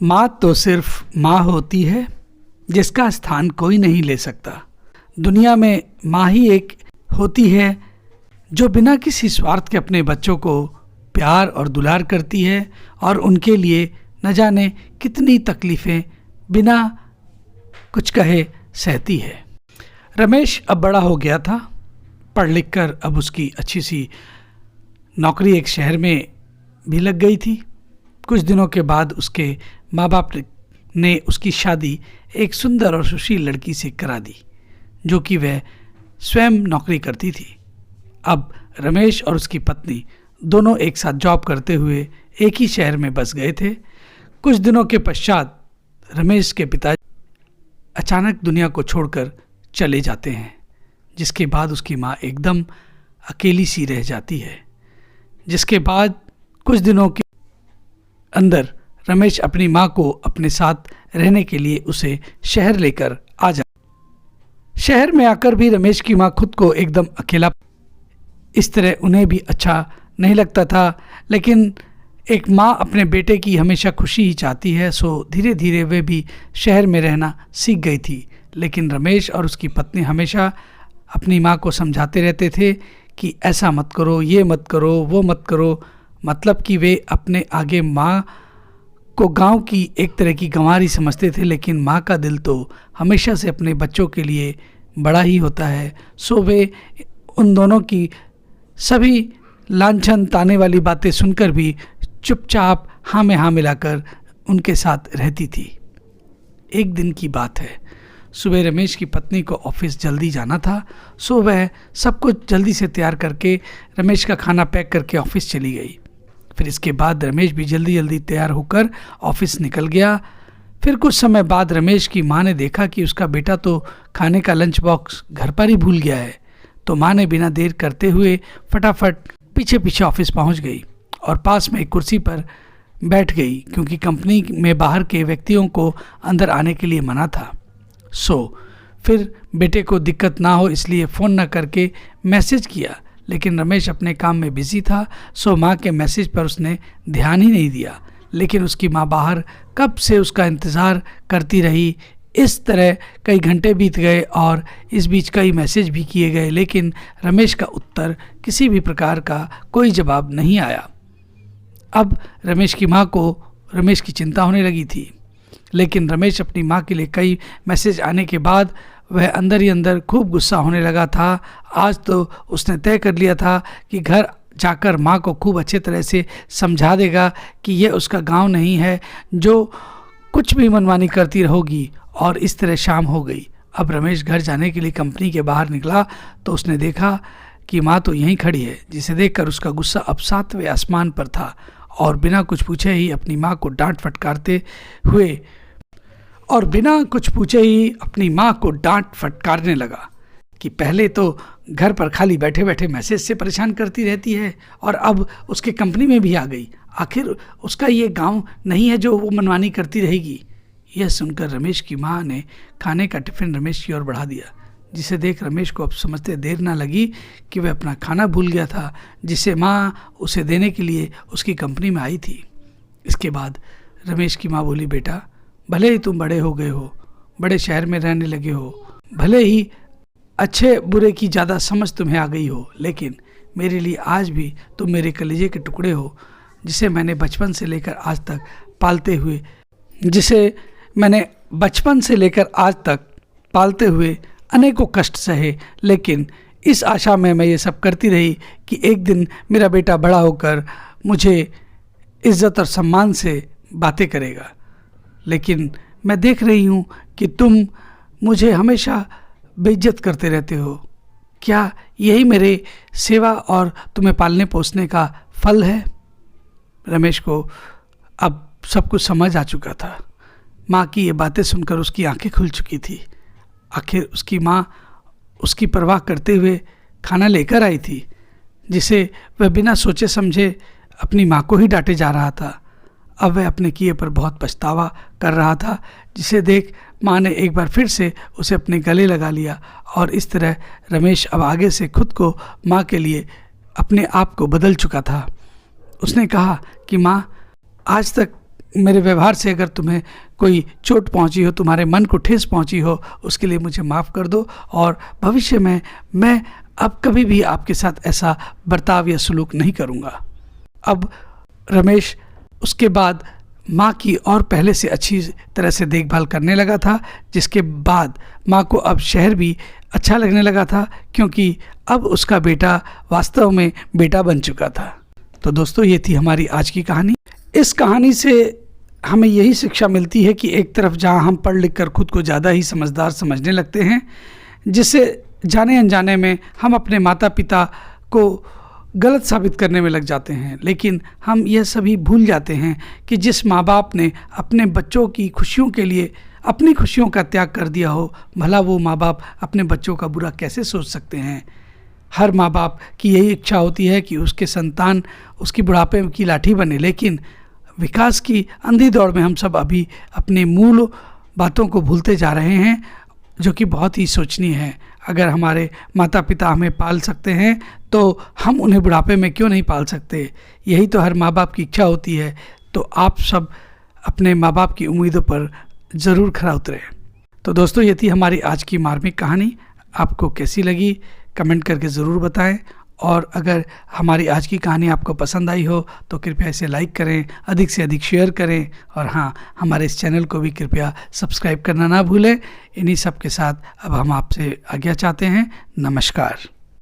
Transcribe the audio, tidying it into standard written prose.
माँ तो सिर्फ माँ होती है जिसका स्थान कोई नहीं ले सकता। दुनिया में माँ ही एक होती है जो बिना किसी स्वार्थ के अपने बच्चों को प्यार और दुलार करती है और उनके लिए न जाने कितनी तकलीफ़ें बिना कुछ कहे सहती है। रमेश अब बड़ा हो गया था। पढ़ लिख कर अब उसकी अच्छी सी नौकरी एक शहर में भी लग गई थी। कुछ दिनों के बाद उसके माँ बाप ने उसकी शादी एक सुंदर और सुशील लड़की से करा दी जो कि वह स्वयं नौकरी करती थी। अब रमेश और उसकी पत्नी दोनों एक साथ जॉब करते हुए एक ही शहर में बस गए थे। कुछ दिनों के पश्चात रमेश के पिताजी अचानक दुनिया को छोड़कर चले जाते हैं, जिसके बाद उसकी माँ एकदम अकेली सी रह जाती है। जिसके बाद कुछ दिनों के अंदर रमेश अपनी माँ को अपने साथ रहने के लिए उसे शहर लेकर आ जाता। शहर में आकर भी रमेश की माँ खुद को एकदम अकेला, इस तरह उन्हें भी अच्छा नहीं लगता था। लेकिन एक माँ अपने बेटे की हमेशा खुशी ही चाहती है, सो धीरे धीरे वे भी शहर में रहना सीख गई थी। लेकिन रमेश और उसकी पत्नी हमेशा अपनी माँ को समझाते रहते थे कि ऐसा मत करो, ये मत करो, वो मत करो। मतलब कि वे अपने आगे माँ को गांव की एक तरह की गंवारी समझते थे, लेकिन माँ का दिल तो हमेशा से अपने बच्चों के लिए बड़ा ही होता है। सो वे उन दोनों की सभी लांछन ताने वाली बातें सुनकर भी चुपचाप हाँ में हाँ मिलाकर उनके साथ रहती थी। एक दिन की बात है, सुबह रमेश की पत्नी को ऑफिस जल्दी जाना था, सो वह सब कुछ जल्दी से तैयार करके रमेश का खाना पैक करके ऑफिस चली गई। फिर इसके बाद रमेश भी जल्दी जल्दी तैयार होकर ऑफिस निकल गया। फिर कुछ समय बाद रमेश की माँ ने देखा कि उसका बेटा तो खाने का लंच बॉक्स घर पर ही भूल गया है। तो माँ ने बिना देर करते हुए फटाफट पीछे पीछे ऑफिस पहुँच गई और पास में एक कुर्सी पर बैठ गई, क्योंकि कंपनी में बाहर के व्यक्तियों को अंदर आने के लिए मना था। सो फिर बेटे को दिक्कत ना हो इसलिए फ़ोन न करके मैसेज किया, लेकिन रमेश अपने काम में बिजी था, सो माँ के मैसेज पर उसने ध्यान ही नहीं दिया। लेकिन उसकी माँ बाहर कब से उसका इंतज़ार करती रही। इस तरह कई घंटे बीत गए और इस बीच कई मैसेज भी किए गए, लेकिन रमेश का उत्तर किसी भी प्रकार का कोई जवाब नहीं आया। अब रमेश की माँ को रमेश की चिंता होने लगी थी, लेकिन रमेश अपनी माँ के लिए कई मैसेज आने के बाद वह अंदर ही अंदर खूब गुस्सा होने लगा था। आज तो उसने तय कर लिया था कि घर जाकर माँ को खूब अच्छे तरह से समझा देगा कि यह उसका गांव नहीं है जो कुछ भी मनमानी करती रहोगी। और इस तरह शाम हो गई। अब रमेश घर जाने के लिए कंपनी के बाहर निकला तो उसने देखा कि माँ तो यहीं खड़ी है, जिसे देखकर उसका गुस्सा अब 7वें आसमान पर था और बिना कुछ पूछे ही अपनी माँ को डांट फटकारने लगा कि पहले तो घर पर खाली बैठे बैठे मैसेज से परेशान करती रहती है और अब उसके कंपनी में भी आ गई। आखिर उसका ये गांव नहीं है जो वो मनमानी करती रहेगी। यह सुनकर रमेश की माँ ने खाने का टिफ़िन रमेश की ओर बढ़ा दिया, जिसे देख रमेश को अब समझते देर ना लगी कि वह अपना खाना भूल गया था, जिसे माँ उसे देने के लिए उसकी कंपनी में आई थी। इसके बाद रमेश की माँ बोली, बेटा भले ही तुम बड़े हो गए हो, बड़े शहर में रहने लगे हो, भले ही अच्छे बुरे की ज़्यादा समझ तुम्हें आ गई हो, लेकिन मेरे लिए आज भी तुम मेरे कलेजे के टुकड़े हो, जिसे मैंने बचपन से लेकर आज तक पालते हुए अनेकों कष्ट सहे। लेकिन इस आशा में मैं ये सब करती रही कि एक दिन मेरा बेटा बड़ा होकर मुझे इज़्ज़त और सम्मान से बातें करेगा। लेकिन मैं देख रही हूँ कि तुम मुझे हमेशा बेइज्जत करते रहते हो। क्या यही मेरे सेवा और तुम्हें पालने पोसने का फल है? रमेश को अब सब कुछ समझ आ चुका था। माँ की ये बातें सुनकर उसकी आंखें खुल चुकी थी। आखिर उसकी माँ उसकी परवाह करते हुए खाना लेकर आई थी, जिसे वह बिना सोचे समझे अपनी माँ को ही डांटे जा रहा था। अब वह अपने किए पर बहुत पछतावा कर रहा था, जिसे देख माँ ने एक बार फिर से उसे अपने गले लगा लिया और इस तरह रमेश अब आगे से खुद को माँ के लिए अपने आप को बदल चुका था। उसने कहा कि माँ, आज तक मेरे व्यवहार से अगर तुम्हें कोई चोट पहुंची हो, तुम्हारे मन को ठेस पहुंची हो, उसके लिए मुझे माफ़ कर दो और भविष्य में मैं अब कभी भी आपके साथ ऐसा बर्ताव या सलूक नहीं करूंगा। अब रमेश उसके बाद माँ की और पहले से अच्छी तरह से देखभाल करने लगा था, जिसके बाद माँ को अब शहर भी अच्छा लगने लगा था, क्योंकि अब उसका बेटा वास्तव में बेटा बन चुका था। तो दोस्तों, ये थी हमारी आज की कहानी। इस कहानी से हमें यही शिक्षा मिलती है कि एक तरफ जहाँ हम पढ़ लिख कर खुद को ज़्यादा ही समझदार समझने लगते हैं, जिससे जाने अनजाने में हम अपने माता पिता को गलत साबित करने में लग जाते हैं, लेकिन हम यह सभी भूल जाते हैं कि जिस माँ बाप ने अपने बच्चों की खुशियों के लिए अपनी खुशियों का त्याग कर दिया हो, भला वो माँ बाप अपने बच्चों का बुरा कैसे सोच सकते हैं। हर माँ बाप की यही इच्छा होती है कि उसके संतान उसकी बुढ़ापे की लाठी बने, लेकिन विकास की अंधी दौड़ में हम सब अभी अपने मूल बातों को भूलते जा रहे हैं, जो कि बहुत ही सोचनीय है। अगर हमारे माता पिता हमें पाल सकते हैं तो हम उन्हें बुढ़ापे में क्यों नहीं पाल सकते। यही तो हर माँ बाप की इच्छा होती है। तो आप सब अपने माँ बाप की उम्मीदों पर ज़रूर खरा उतरें। तो दोस्तों, ये थी हमारी आज की मार्मिक कहानी। आपको कैसी लगी कमेंट करके ज़रूर बताएं, और अगर हमारी आज की कहानी आपको पसंद आई हो तो कृपया इसे लाइक करें, अधिक से अधिक शेयर करें, और हाँ, हमारे इस चैनल को भी कृपया सब्सक्राइब करना ना भूलें। इन्हीं सब के साथ अब हम आपसे आज्ञा चाहते हैं। नमस्कार।